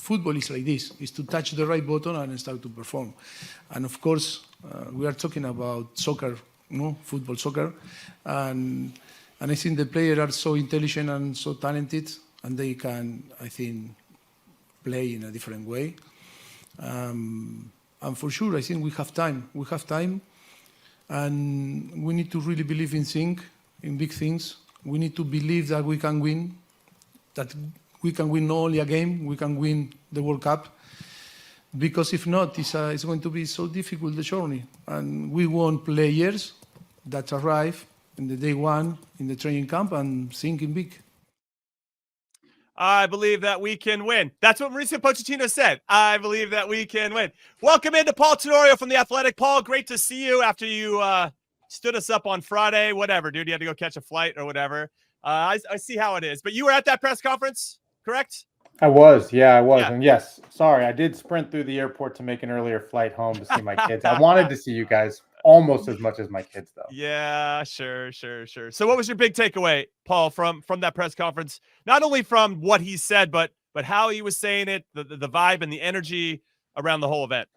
football is like this: is to touch the right button and start to perform. And of course, we are talking about soccer, football, soccer, and I think the players are so intelligent and so talented, and they can, I think, play in a different way. And for sure, I think we have time. We have time, and we need to really believe in big things. We need to believe that we can win, that we can win not only a game, we can win the World Cup. Because if not, it's going to be so difficult, the journey. And we want players that arrive in the day one in the training camp and thinking big. I believe that we can win. That's what Mauricio Pochettino said. I believe that we can win. Welcome into Paul Tenorio from The Athletic. Paul, great to see you after you stood us up on Friday. Whatever, dude. You had to go catch a flight or whatever. I see how it is. But you were at that press conference, correct? I was. Yeah, I was. Yeah. And yes, sorry, I did sprint through the airport to make an earlier flight home to see my kids. I wanted to see you guys almost as much as my kids, though. Yeah, sure. So what was your big takeaway, Paul, from that press conference? Not only from what he said, but how he was saying it, the vibe and the energy around the whole event.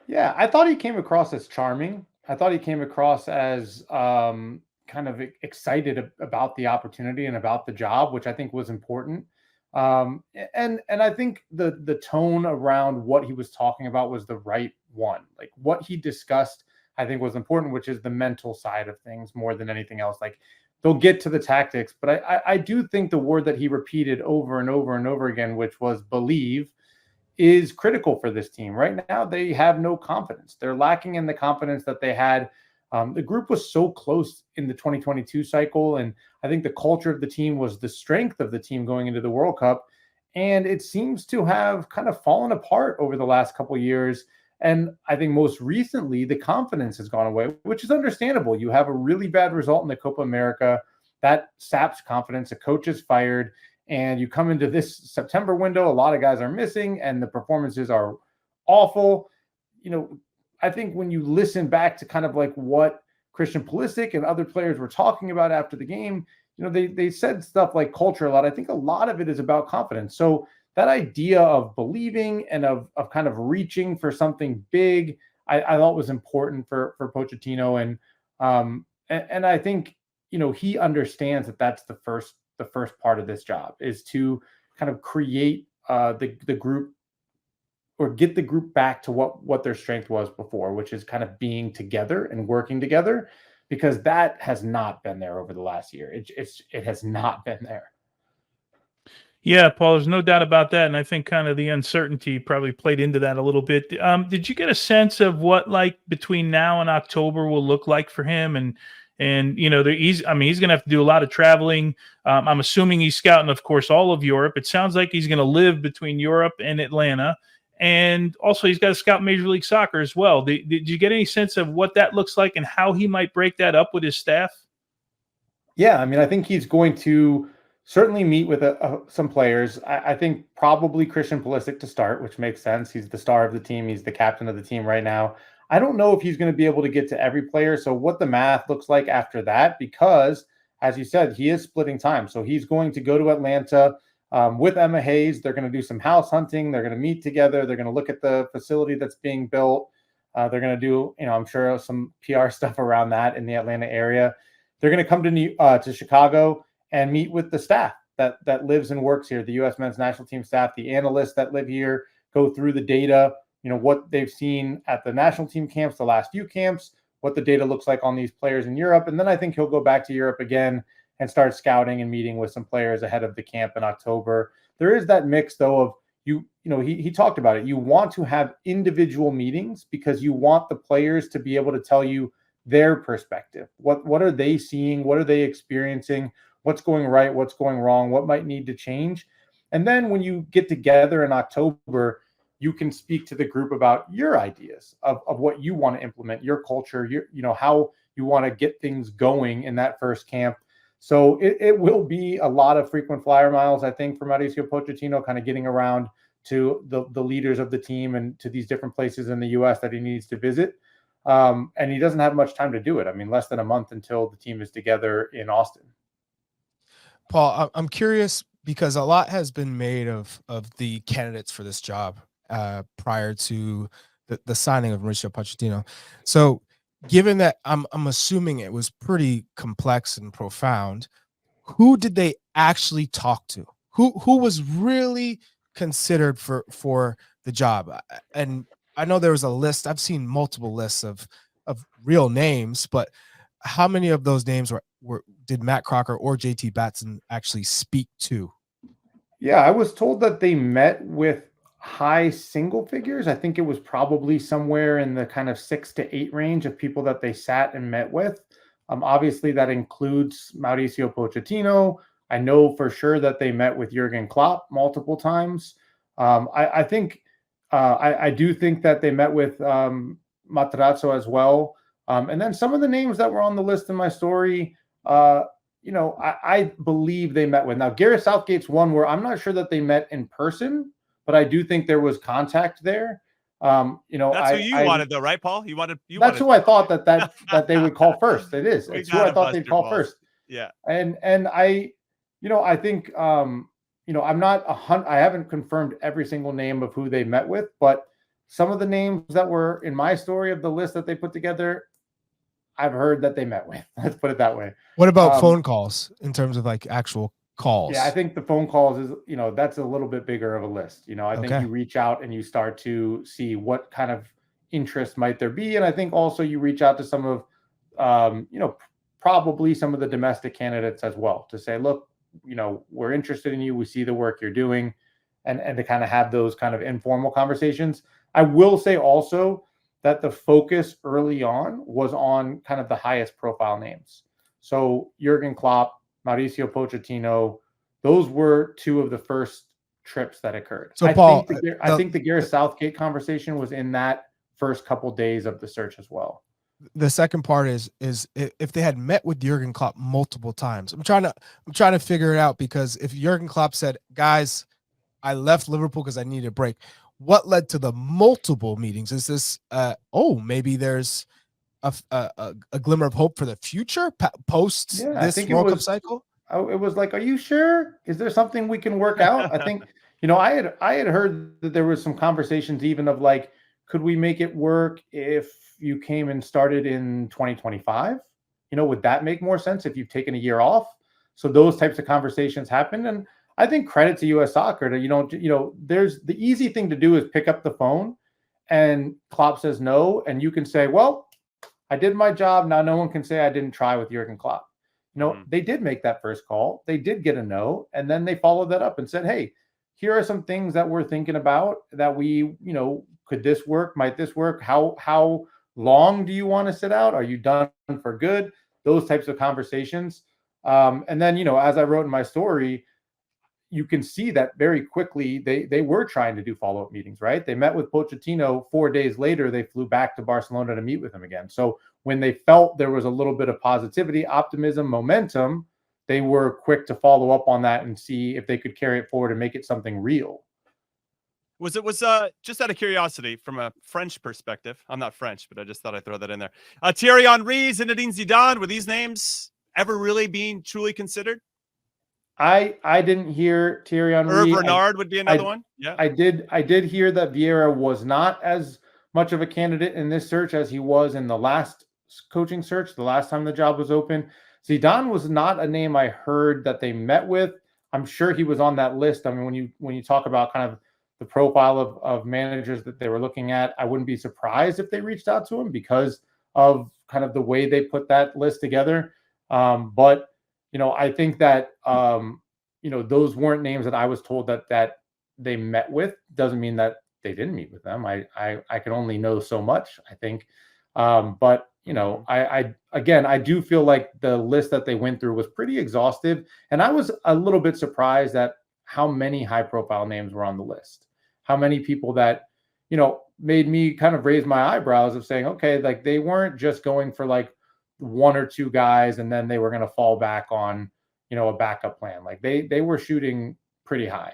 Yeah, I thought he came across as charming. I thought he came across as kind of excited about the opportunity and about the job, which I think was important. And I think the tone around what he was talking about was the right one. Like what he discussed, I think was important, which is the mental side of things more than anything else. Like they'll get to the tactics, but I do think the word that he repeated over and over and over again, which was believe, is critical for this team. Right now, they have no confidence. They're lacking in the confidence that they had. The group was so close in the 2022 cycle, and I think the culture of the team was the strength of the team going into the World Cup, and it seems to have kind of fallen apart over the last couple of years. And I think most recently, the confidence has gone away, which is understandable. You have a really bad result in the Copa America. That saps confidence. A coach is fired, and you come into this September window, a lot of guys are missing, and the performances are awful. I think when you listen back to kind of like what Christian Pulisic and other players were talking about after the game, they said stuff like culture a lot. I think a lot of it is about confidence. So that idea of believing and of kind of reaching for something big, I thought was important for Pochettino. And I think, he understands that that's the first part of this job is to kind of create the group or get the group back to what their strength was before, which is kind of being together and working together, because that has not been there over the last year. It has not been there. Yeah, Paul, there's no doubt about that. And I think kind of the uncertainty probably played into that a little bit. Did you get a sense of what like between now and October will look like for him? And he's going to have to do a lot of traveling. I'm assuming he's scouting, of course, all of Europe. It sounds like he's going to live between Europe and Atlanta. And also he's got to scout Major League Soccer as well. Did you get any sense of what that looks like and how he might break that up with his staff? Yeah, I mean, I think he's going to certainly meet with some players. I think probably Christian Pulisic to start, which makes sense. He's the star of the team. He's the captain of the team right now. I don't know if he's going to be able to get to every player. So what the math looks like after that, because as you said, he is splitting time. So he's going to go to Atlanta with Emma Hayes. They're going to do some house hunting. They're going to meet together. They're going to look at the facility that's being built. They're going to do, I'm sure some PR stuff around that in the Atlanta area. They're going to come to Chicago and meet with the staff that lives and works here, the U.S. men's national team staff, the analysts that live here, go through the data, what they've seen at the national team camps, the last few camps, what the data looks like on these players in Europe. And then I think he'll go back to Europe again and start scouting and meeting with some players ahead of the camp in October. There is that mix, though, of he talked about it. You want to have individual meetings because you want the players to be able to tell you their perspective. What are they seeing? What are they experiencing? What's going right? What's going wrong? What might need to change? And then when you get together in October, you can speak to the group about your ideas of what you want to implement, your culture, how you want to get things going in that first camp. So it will be a lot of frequent flyer miles, I think, for Mauricio Pochettino, kind of getting around to the leaders of the team and to these different places in the U.S. that he needs to visit. And he doesn't have much time to do it. I mean, less than a month until the team is together in Austin. Paul, I'm curious, because a lot has been made of the candidates for this job prior to the signing of Mauricio Pochettino. So given that I'm assuming it was pretty complex and profound, who did they actually talk to? Who was really considered for the job? And I know there was a list. I've seen multiple lists of real names, but how many of those names were did Matt Crocker or JT Batson actually speak to? Yeah, I was told that they met with high single figures. I think it was probably somewhere in the kind of 6 to 8 range of people that they sat and met with. Obviously, that includes Mauricio Pochettino. I know for sure that they met with Jürgen Klopp multiple times. I think I do think that they met with Materazzo as well. And then some of the names that were on the list in my story, I believe they met with. Now, Gareth Southgate's one where I'm not sure that they met in person, but I do think there was contact there. That's who you wanted, though, right, Paul? That's who I thought that they would call first. It is. It's who I thought they'd call first. Yeah. And I think I'm not I haven't confirmed every single name of who they met with, but some of the names that were in my story of the list that they put together, I've heard that they met with. Let's put it that way. What about phone calls in terms of like actual calls? Yeah, I think the phone calls is, that's a little bit bigger of a list. I think you reach out and you start to see what kind of interest might there be. And I think also you reach out to some of, probably some of the domestic candidates as well to say, look, we're interested in you. We see the work you're doing, and to kind of have those kind of informal conversations. I will say also that the focus early on was on kind of the highest profile names. So Jürgen Klopp, Mauricio Pochettino, those were two of the first trips that occurred. So Paul, I think the Gareth Southgate conversation was in that first couple days of the search as well. The second part is if they had met with Jürgen Klopp multiple times. I'm trying to figure it out, because if Jürgen Klopp said, guys, I left Liverpool because I needed a break, what led to the multiple meetings? Is this maybe there's a glimmer of hope for the future post this World Cup cycle? It was like, are you sure? Is there something we can work out? I think, I had heard that there was some conversations even of like, could we make it work if you came and started in 2025? Would that make more sense if you've taken a year off? So those types of conversations happened. And I think credit to US Soccer to, there's the easy thing to do is pick up the phone and Klopp says no. And you can say, well, I did my job. Now no one can say I didn't try with Jürgen Klopp. They did make that first call. They did get a no. And then they followed that up and said, hey, here are some things that we're thinking about that we, could this work? Might this work? How long do you want to sit out? Are you done for good? Those types of conversations. And then, as I wrote in my story, you can see that very quickly they were trying to do follow-up meetings, right? They met with Pochettino 4 days later. They flew back to Barcelona to meet with him again. So when they felt there was a little bit of positivity, optimism, momentum, they were quick to follow up on that and see if they could carry it forward and make it something real. Was just out of curiosity from a French perspective? I'm not French, but I just thought I'd throw that in there. Thierry Henry, Zinedine Zidane, were these names ever really being truly considered? I didn't hear Thierry Henry. Hervé Renard would be another one. Yeah, I did hear that Vieira was not as much of a candidate in this search as he was in the last coaching search, the last time the job was open. Zidane was not a name I heard that they met with. I'm sure he was on that list. I mean, when you talk about kind of the profile of managers that they were looking at, I wouldn't be surprised if they reached out to him because of kind of the way they put that list together. But I think that those weren't names that I was told that they met with. Doesn't mean that they didn't meet with them. I can only know so much, I think. But I do feel like the list that they went through was pretty exhaustive, and I was a little bit surprised at how many high-profile names were on the list. How many people that made me kind of raise my eyebrows of saying, okay, like they weren't just going for like one or two guys and then they were going to fall back on a backup plan. Like they were shooting pretty high.